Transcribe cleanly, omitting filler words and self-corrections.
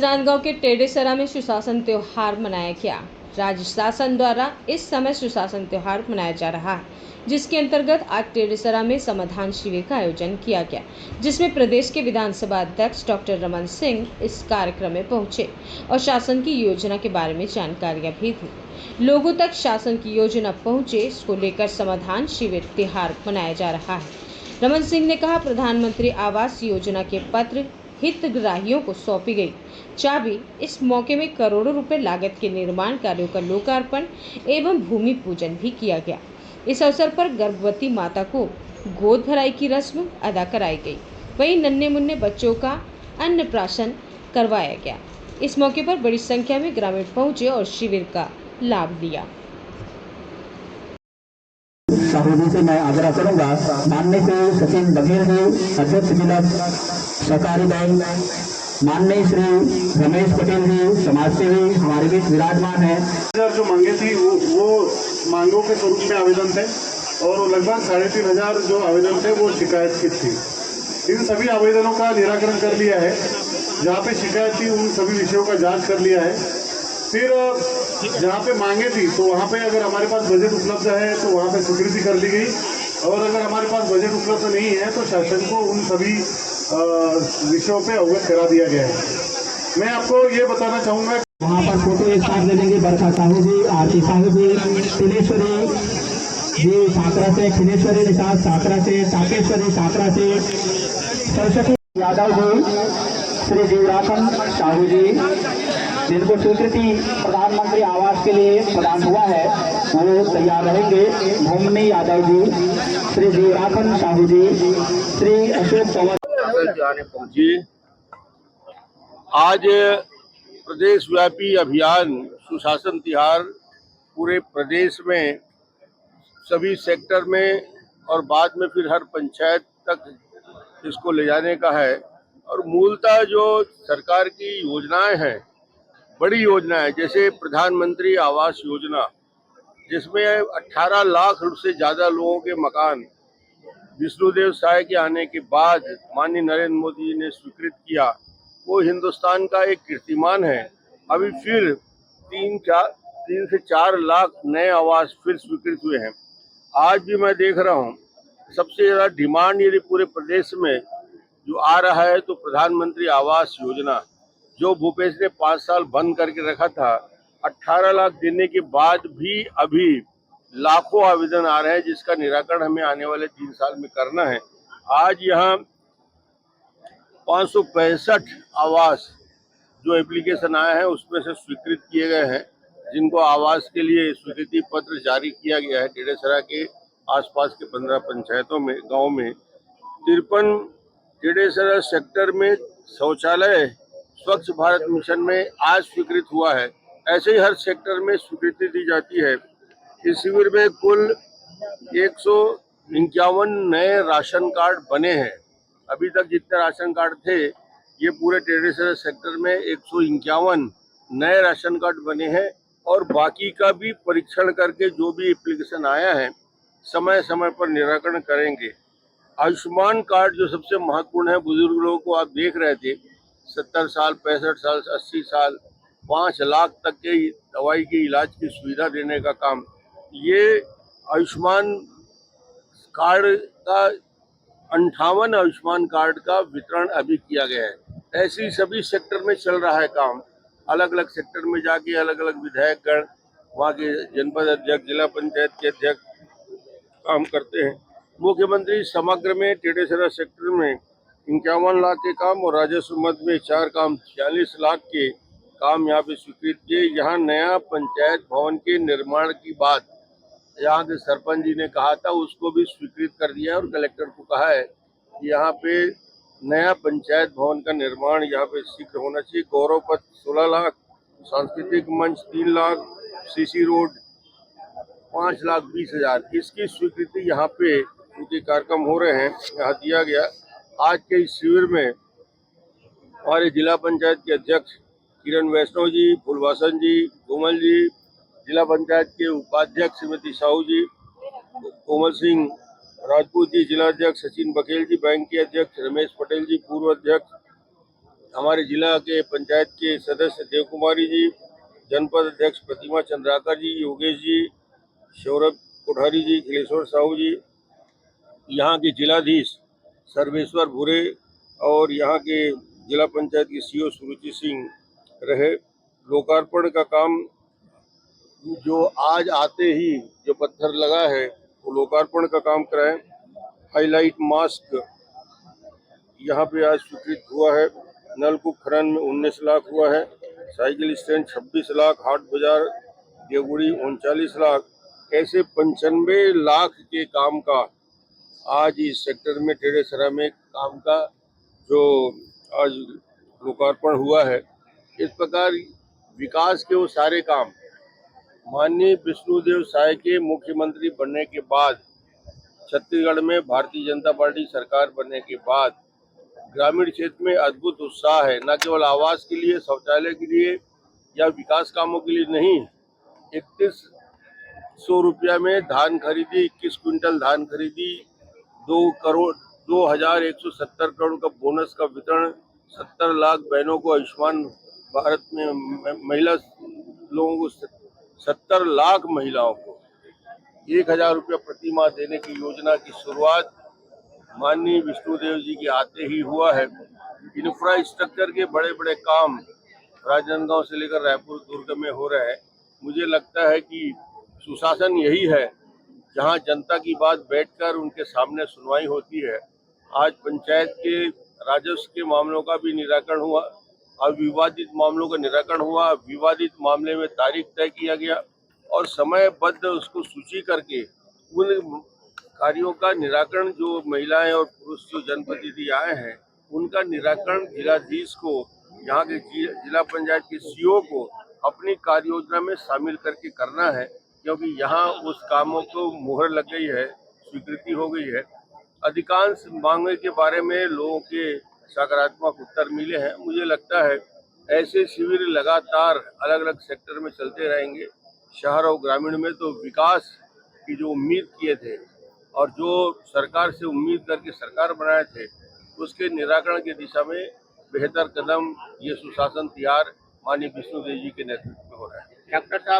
राजनांदगांव के टेडेसरा में सुशासन त्योहार मनाया गया। राज्य शासन द्वारा इस समय सुशासन त्योहार मनाया जा रहा है, जिसके अंतर्गत आज टेडेसरा में समाधान शिविर का आयोजन किया गया, जिसमें प्रदेश के विधानसभा अध्यक्ष डॉक्टर रमन सिंह इस कार्यक्रम में पहुंचे और शासन की योजना के बारे में जानकारियां भी दी। लोगों तक शासन की योजना पहुंचे, इसको लेकर समाधान शिविर त्योहार मनाया जा रहा है। रमन सिंह ने कहा, प्रधानमंत्री आवास योजना के पत्र हितग्राहियों को सौंपी गई चाबी। इस मौके में करोड़ों रुपए लागत के निर्माण कार्यों का लोकार्पण एवं भूमि पूजन भी किया गया। इस अवसर पर गर्भवती माता को गोद भराई की रस्म अदा कराई गई। वहीं नन्हे मुन्ने बच्चों का अन्नप्राशन करवाया गया। इस मौके पर बड़ी संख्या में ग्रामीण पहुंचे और शिविर का लाभ लिया। साहू से मैं आग्रह करूंगा, माननीय श्री सचिन बघेल जी, अध्यक्ष जिला सहकारी बैंक, माननीय श्री रमेश पटेल जी, समाजसेवी हमारे बीच विराजमान है। जो मांगे थी वो मांगों के स्वरूप में आवेदन थे और लगभग 3500 जो आवेदन थे वो शिकायत की थी। इन सभी आवेदनों का निराकरण कर लिया है। जहाँ पे शिकायत थी उन सभी विषयों का जांच कर लिया है। फिर जहाँ पे मांगे थी तो वहाँ पे अगर हमारे पास बजट उपलब्ध है तो वहाँ पे स्वीकृति कर ली गई, और अगर हमारे पास बजट उपलब्ध नहीं है तो शासन को उन सभी विषयों पे अवगत करा दिया गया है। मैं आपको ये बताना चाहूँगा, वहाँ पर फोटो एक साथ ले लेंगे। बरखा साहू जी, आरती साहू जी, तिलेश्वरी जी साकरा से, खिलेश्वरी निषाद साकरा से, टाकेश्वरी साकरा से, सरस्वती यादव जी, श्री जीवराखन साहू जी, जिनको स्वीकृति प्रधानमंत्री आवास के लिए प्रदान हुआ है वो तैयार रहेंगे। भूमनी यादव जी, श्री जीवराखन साहू जी, श्री अशोक चौहान पहुंची। आज प्रदेश व्यापी अभियान सुशासन तिहार पूरे प्रदेश में सभी सेक्टर में और बाद में फिर हर पंचायत तक इसको ले जाने का है। और मूलतः जो सरकार की योजनाएं हैं, बड़ी योजना है, जैसे प्रधानमंत्री आवास योजना, जिसमें 18 लाख से ज़्यादा लोगों के मकान विष्णुदेव साय के आने के बाद माननीय नरेंद्र मोदी जी ने स्वीकृत किया। वो हिंदुस्तान का एक कीर्तिमान है। अभी फिर 3 से 4 लाख नए आवास फिर स्वीकृत हुए हैं। आज भी मैं देख रहा हूँ सबसे ज़्यादा डिमांड यदि पूरे प्रदेश में जो आ रहा है तो प्रधानमंत्री आवास योजना, जो भूपेश ने 5 साल बंद करके रखा था, 18 लाख देने के बाद भी अभी लाखों आवेदन आ रहे हैं, जिसका निराकरण हमें आने वाले 3 साल में करना है। आज यहाँ 565 आवास जो एप्लीकेशन आए हैं उसमें से स्वीकृत किए गए हैं, जिनको आवास के लिए स्वीकृति पत्र जारी किया गया है। टेडेसरा के आसपास के 15 पंचायतों में, गाँव में 53 टेडेसरा सेक्टर में शौचालय स्वच्छ भारत मिशन में आज स्वीकृत हुआ है। ऐसे ही हर सेक्टर में स्वीकृति दी जाती है। इस शिविर में कुल 151 नए राशन कार्ड बने हैं। अभी तक जितने राशन कार्ड थे, ये पूरे टेडेसरा सेक्टर में 151 नए राशन कार्ड बने हैं, और बाकी का भी परीक्षण करके जो भी एप्लीकेशन आया है समय समय पर निराकरण करेंगे। आयुष्मान कार्ड जो सबसे महत्वपूर्ण है, बुजुर्ग लोगों को आप देख रहे थे, 70 साल, 65 साल, 80 साल, 5 लाख तक के दवाई की इलाज की सुविधा देने का काम, ये आयुष्मान कार्ड का 58 आयुष्मान कार्ड का वितरण अभी किया गया है। ऐसे ही सभी सेक्टर में चल रहा है काम। अलग अलग सेक्टर में जाके अलग अलग विधायकगण, वहाँ के जनपद अध्यक्ष, जिला पंचायत के अध्यक्ष काम करते हैं। मुख्यमंत्री समग्र में टेडेसरा सेक्टर में 51 लाख के काम और राजस्व मद में 4 काम 46 लाख के काम यहाँ पे स्वीकृत किए। यहाँ नया पंचायत भवन के निर्माण की बात यहाँ के सरपंच जी ने कहा था, उसको भी स्वीकृत कर दिया और कलेक्टर को कहा है कि यहाँ पे नया पंचायत भवन का निर्माण यहाँ पे शीघ्र होना चाहिए। गौरव पथ 16 लाख, सांस्कृतिक मंच 3 लाख, सीसी रोड 5,20,000, इसकी स्वीकृति यहाँ पे उनके कार्यक्रम हो रहे हैं, यहाँ दिया गया। आज के इस शिविर में हमारे जिला पंचायत के अध्यक्ष किरण वैष्णव जी, फुलवासन जी, कोमल जी, जिला पंचायत के उपाध्यक्ष श्रीमती साहू जी, कोमल सिंह राजपूत जी, जिला अध्यक्ष सचिन बघेल जी, बैंक के अध्यक्ष रमेश पटेल जी, पूर्व अध्यक्ष हमारे जिला के पंचायत के सदस्य देव कुमारी जी, जनपद अध्यक्ष प्रतिमा चंद्राकर जी, योगेश जी, सौरभ कोठारी जी, खिलेश्वर साहू जी, यहाँ के जिलाधीश सर्वेश्वर भूरे और यहाँ के जिला पंचायत के सीओ सुरुचि सिंह रहे। लोकार्पण का काम जो आज आते ही जो पत्थर लगा है वो लोकार्पण का काम कराएं। हाईलाइट मास्क यहाँ पे आज स्वीकृत हुआ है। नलकूप खनन में 19 लाख हुआ है। साइकिल स्टैंड 26 लाख, हाट बाजार देवगुड़ी 39 लाख, ऐसे 95 लाख के काम का आज इस सेक्टर में टेढ़ेसरा में काम का जो आज लोकार्पण हुआ है। इस प्रकार विकास के वो सारे काम माननीय विष्णुदेव साय के मुख्यमंत्री बनने के बाद, छत्तीसगढ़ में भारतीय जनता पार्टी सरकार बनने के बाद ग्रामीण क्षेत्र में अद्भुत उत्साह है। न केवल आवास के लिए, शौचालय के लिए या विकास कामों के लिए नहीं, 3100 रुपया में धान खरीदी, 21 क्विंटल धान खरीदी, 2,170 करोड़ का बोनस का वितरण, 70 लाख बहनों को आयुष्मान भारत में महिला लोगों को 70 लाख महिलाओं को 1,000 रुपया प्रति माह देने की योजना की शुरुआत माननीय विष्णुदेव जी के आते ही हुआ है। इंफ्रास्ट्रक्चर के बड़े बड़े काम राजनांदगांव से लेकर रायपुर दुर्ग में हो रहे हैं। मुझे लगता है कि सुशासन यही है जहां जनता की बात बैठकर उनके सामने सुनवाई होती है। आज पंचायत के राजस्व के मामलों का भी निराकरण हुआ, अविवादित मामलों का निराकरण हुआ। विवादित मामले में तारीख तय किया गया और समयबद्ध उसको सूची करके उन कार्यों का निराकरण, जो महिलाएं और पुरुष जो जनप्रतिनिधि आए हैं उनका निराकरण जिलाधीश को, यहाँ के जिला पंचायत के सीओ को अपनी कार्य योजना में शामिल करके करना है, क्योंकि यहाँ उस कामों को मुहर लग गई है, स्वीकृति हो गई है। अधिकांश मांगे के बारे में लोगों के सकारात्मक उत्तर मिले हैं। मुझे लगता है ऐसे शिविर लगातार अलग अलग सेक्टर में चलते रहेंगे। शहर और ग्रामीण में तो विकास की जो उम्मीद किए थे और जो सरकार से उम्मीद करके सरकार बनाए थे, उसके निराकरण की दिशा में बेहतर कदम ये सुशासन तिहार माननीय विष्णुदेव जी के नेतृत्व में हो रहा है। डॉक्टर साहब